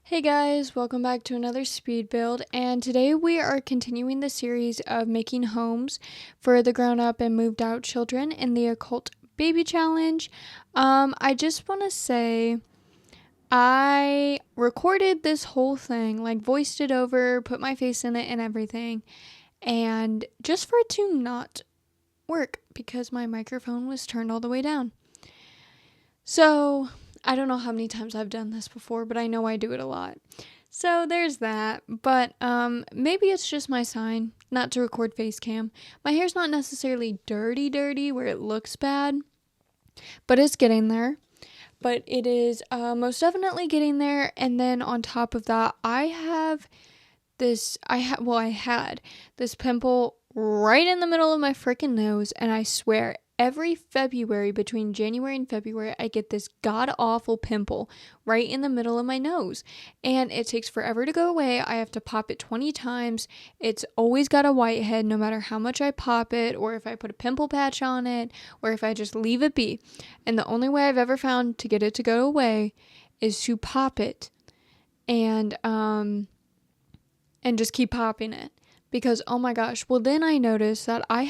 Hey guys, welcome back to another speed build, and today we are continuing the series of making homes for the grown up and moved out children in the occult baby challenge. I just want to say I recorded this whole thing, like voiced it over, put my face in it and everything, and just for it to not work because my microphone was turned all the way down. So, I don't know how many times I've done this before, but I know I do it a lot. So there's that, but maybe it's just my sign not to record face cam. My hair's not necessarily dirty where it looks bad, but it's getting there. But it is most definitely getting there. And then on top of that, I had this pimple right in the middle of my freaking nose, and I swear every February, between January and February, I get this god awful pimple right in the middle of my nose, and it takes forever to go away. I have to pop it 20 times. It's always got a whitehead no matter how much I pop it, or if I put a pimple patch on it, or if I just leave it be. And the only way I've ever found to get it to go away is to pop it and just keep popping it. Because, oh my gosh, well, then I noticed that I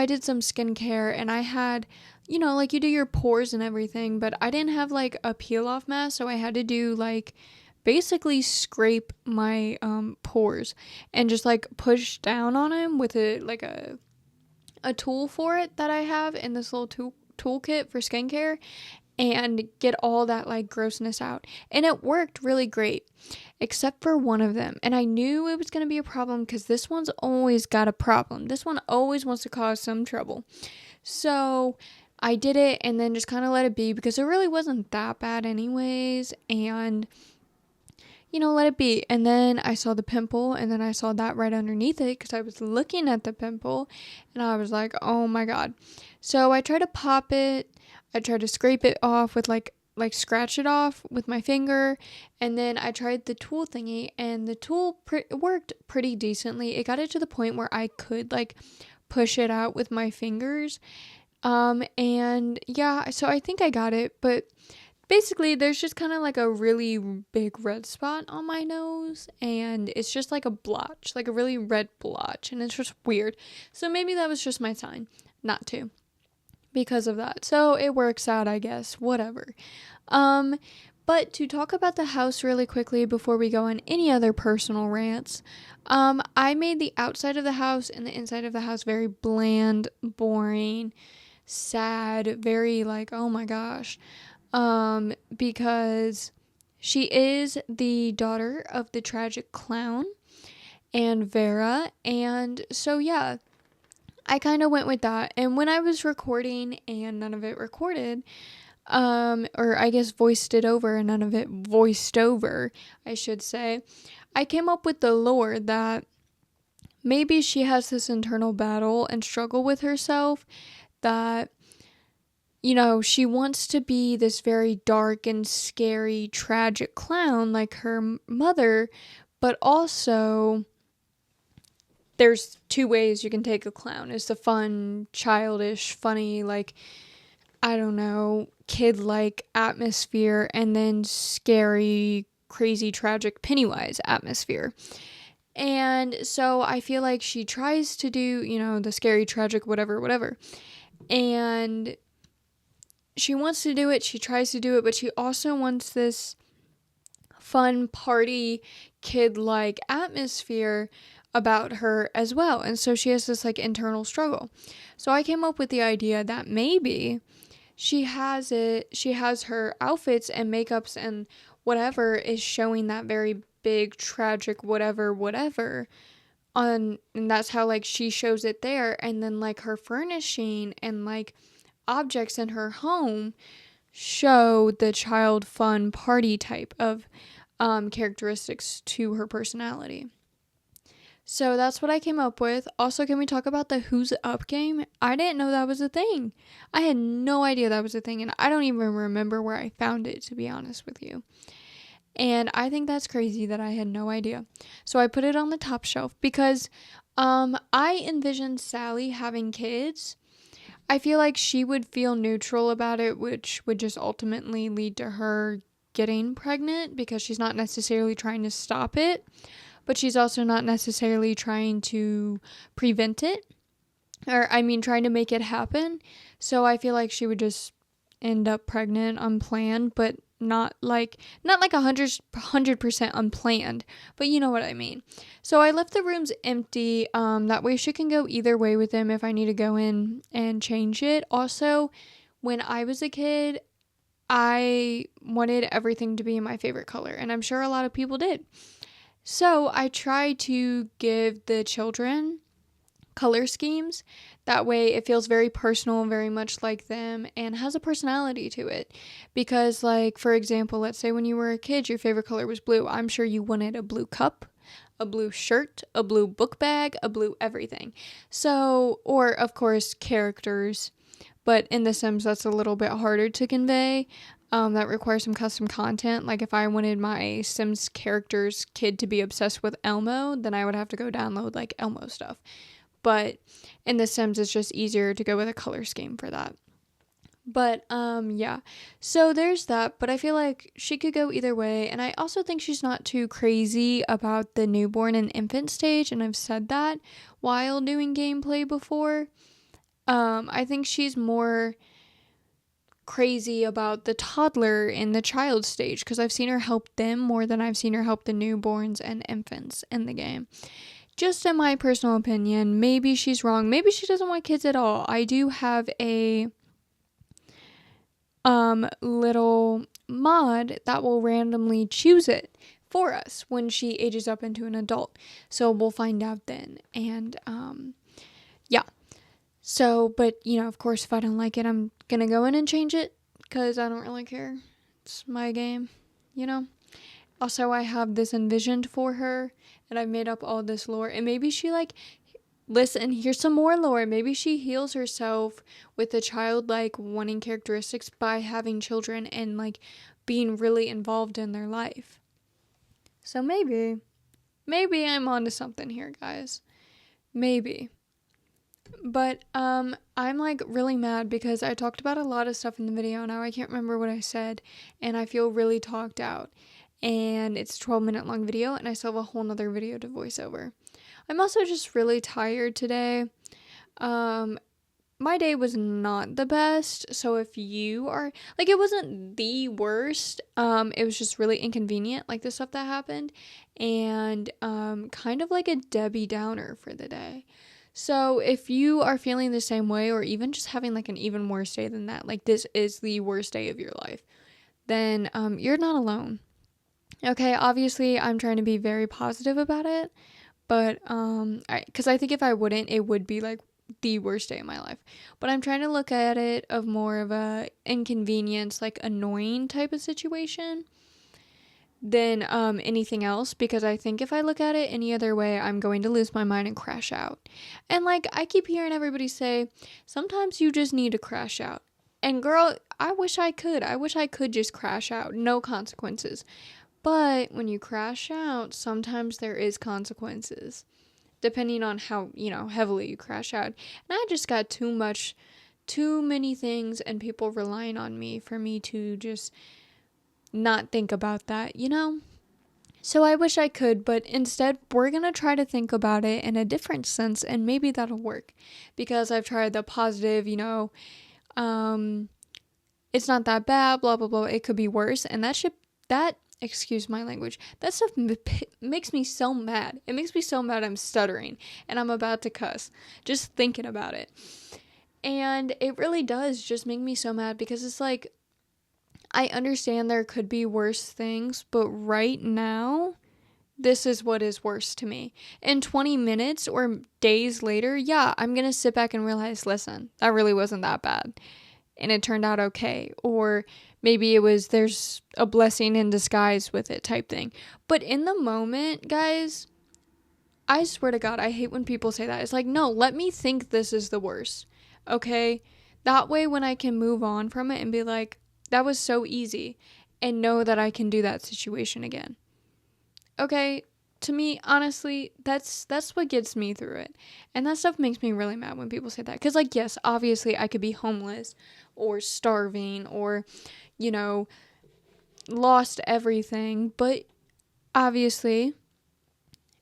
did some skincare, and I had, like you do your pores and everything, but I didn't have like a peel off mask, so I had to do like basically scrape my pores and just like push down on them with a tool for it that I have in this little toolkit for skincare, and get all that like grossness out. And it worked really great, except for one of them. And I knew it was going to be a problem because this one's always got a problem. This one always wants to cause some trouble. So I did it and then just kind of let it be because it really wasn't that bad anyways. And let it be. And then I saw the pimple, and then I saw that right underneath it because I was looking at the pimple, and I was like, oh my god. So I tried to pop it. I tried to scrape it off with like scratch it off with my finger, and then I tried the tool thingy, and the tool worked pretty decently. It got it to the point where I could like push it out with my fingers. And yeah, so I think I got it, but basically there's just kind of like a really big red spot on my nose, and it's just like a blotch, like a really red blotch, and it's just weird. So maybe that was just my sign not to, because of that. So it works out, I guess, whatever. But to talk about the house really quickly before we go on any other personal rants, I made the outside of the house and the inside of the house very bland, boring, sad, very like, oh my gosh. Because she is the daughter of the tragic clown and Vera, and so yeah, I kind of went with that. And when I was recording and none of it recorded, or I guess voiced it over and none of it voiced over, I should say, I came up with the lore that maybe she has this internal battle and struggle with herself, that she wants to be this very dark and scary, tragic clown like her mother, but also there's two ways you can take a clown. It's the fun, childish, funny, like, I don't know, kid-like atmosphere, and then scary, crazy, tragic Pennywise atmosphere. And so I feel like she tries to do, the scary, tragic, whatever. And she wants to do it, she tries to do it, but she also wants this fun, party, kid-like atmosphere about her as well. And so she has this like internal struggle. So I came up with the idea that maybe she has her outfits and makeups and whatever is showing that very big, tragic, whatever on, and that's how like she shows it there. And then like her furnishing and like objects in her home show the child fun party type of characteristics to her personality. So that's what I came up with. Also, can we talk about the Who's Up game? I didn't know that was a thing. I had no idea that was a thing, and I don't even remember where I found it, to be honest with you. And I think that's crazy that I had no idea. So I put it on the top shelf because I envisioned Sally having kids. I feel like she would feel neutral about it, which would just ultimately lead to her getting pregnant because she's not necessarily trying to stop it, but she's also not necessarily trying to prevent it, or I mean trying to make it happen. So I feel like she would just end up pregnant unplanned, but not like 100% unplanned, but you know what I mean. So I left the rooms empty, that way she can go either way with them if I need to go in and change it. Also, when I was a kid, I wanted everything to be my favorite color, and I'm sure a lot of people did. So I tried to give the children color schemes. That way it feels very personal, very much like them, and has a personality to it. Because, like, for example, let's say when you were a kid, your favorite color was blue. I'm sure you wanted a blue cup, a blue shirt, a blue book bag, a blue everything. So, or of course, characters. But in The Sims, that's a little bit harder to convey. That requires some custom content. Like if I wanted my Sims character's kid to be obsessed with Elmo, then I would have to go download like Elmo stuff. But in The Sims, it's just easier to go with a color scheme for that. But yeah, so there's that. But I feel like she could go either way, and I also think she's not too crazy about the newborn and infant stage, and I've said that while doing gameplay before. I think she's more crazy about the toddler and the child stage, because I've seen her help them more than I've seen her help the newborns and infants in the game. Just in my personal opinion, maybe she's wrong. Maybe she doesn't want kids at all. I do have a little mod that will randomly choose it for us when she ages up into an adult. So we'll find out then. And yeah. So, but you know, of course, if I don't like it, I'm gonna go in and change it because I don't really care. It's my game, you know. Also, I have this envisioned for her, and I've made up all this lore. And maybe she listen, here's some more lore. Maybe she heals herself with the childlike wanting characteristics by having children and like being really involved in their life. So maybe I'm onto something here, guys. Maybe. But I'm like really mad because I talked about a lot of stuff in the video. Now I can't remember what I said, and I feel really talked out. And it's a 12-minute long video, and I still have a whole nother video to voice over. I'm also just really tired today. My day was not the best, so if you are like, it wasn't the worst. It was just really inconvenient, like the stuff that happened, and kind of like a Debbie Downer for the day. So if you are feeling the same way, or even just having like an even worse day than that, like this is the worst day of your life, then you're not alone. Okay, obviously I'm trying to be very positive about it, but because I think if I wouldn't, it would be like the worst day of my life. But I'm trying to look at it of more of a inconvenience, like annoying type of situation than anything else, because I think if I look at it any other way, I'm going to lose my mind and crash out. And like I keep hearing everybody say, sometimes you just need to crash out. And girl, I wish I could just crash out, no consequences. But when you crash out, sometimes there is consequences, depending on how, heavily you crash out. And I just got too many things and people relying on me for me to just not think about that, So I wish I could, but instead we're going to try to think about it in a different sense, and maybe that'll work. Because I've tried the positive, it's not that bad, blah, blah, blah, it could be worse. And excuse my language, that stuff makes me so mad. It makes me so mad I'm stuttering and I'm about to cuss just thinking about it. And it really does just make me so mad, because it's like, I understand there could be worse things, but right now, this is what is worse to me. In 20 minutes or days later, yeah, I'm going to sit back and realize, listen, that really wasn't that bad. And it turned out okay. Or maybe there's a blessing in disguise with it type thing. But in the moment, guys, I swear to God, I hate when people say that. It's like, no, let me think this is the worst. Okay? That way when I can move on from it and be like, that was so easy, and know that I can do that situation again. Okay? To me, honestly, that's what gets me through it. And that stuff makes me really mad when people say that. Because, like, yes, obviously I could be homeless or starving or, lost everything, but obviously,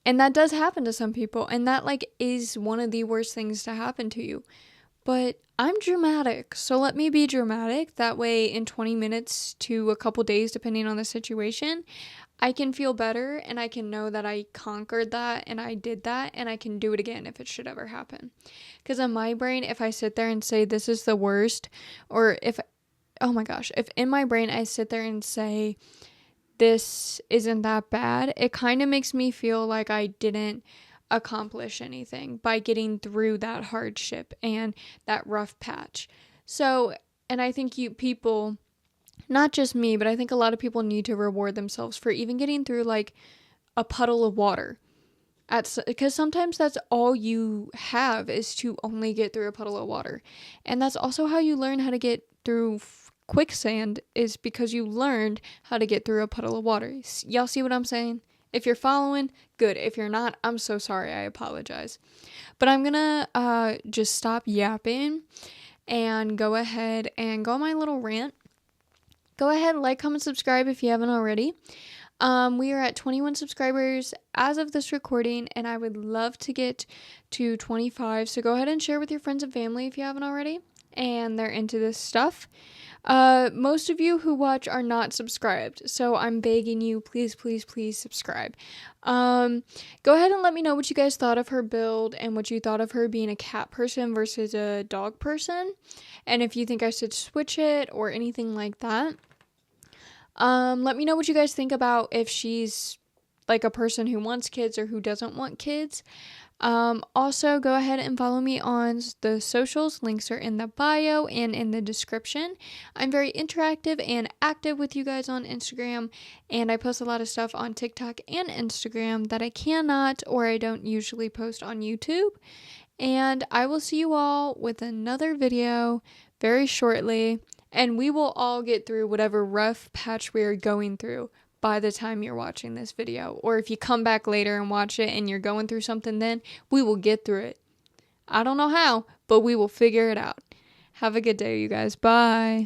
and that does happen to some people, and that like is one of the worst things to happen to you. But I'm dramatic, so let me be dramatic. That way in 20 minutes to a couple days, depending on the situation, I can feel better and I can know that I conquered that and I did that and I can do it again if it should ever happen. Because in my brain, if I sit there and say this is the worst, or if, oh my gosh, if in my brain I sit there and say this isn't that bad, it kind of makes me feel like I didn't accomplish anything by getting through that hardship and that rough patch. So, and I think people, not just me, but I think a lot of people need to reward themselves for even getting through like a puddle of water. Because sometimes that's all you have is to only get through a puddle of water. And that's also how you learn how to get through quicksand, is because you learned how to get through a puddle of water. Y'all see what I'm saying? If you're following, good. If you're not, I'm so sorry. I apologize. But I'm gonna just stop yapping and go ahead and go on my little rant. Go ahead, like, comment, subscribe if you haven't already. We are at 21 subscribers as of this recording, and I would love to get to 25. So go ahead and share with your friends and family if you haven't already, and they're into this stuff. Most of you who watch are not subscribed, so I'm begging you, please, please, please subscribe. Go ahead and let me know what you guys thought of her build and what you thought of her being a cat person versus a dog person, and if you think I should switch it or anything like that. Let me know what you guys think about if she's like a person who wants kids or who doesn't want kids. Also, go ahead and follow me on the socials. Links are in the bio and in the description. I'm very interactive and active with you guys on Instagram, and I post a lot of stuff on TikTok and Instagram that I cannot or I don't usually post on YouTube. And I will see you all with another video very shortly, and we will all get through whatever rough patch we are going through by the time you're watching this video. Or if you come back later and watch it and you're going through something then, we will get through it. I don't know how, but we will figure it out. Have a good day, you guys. Bye.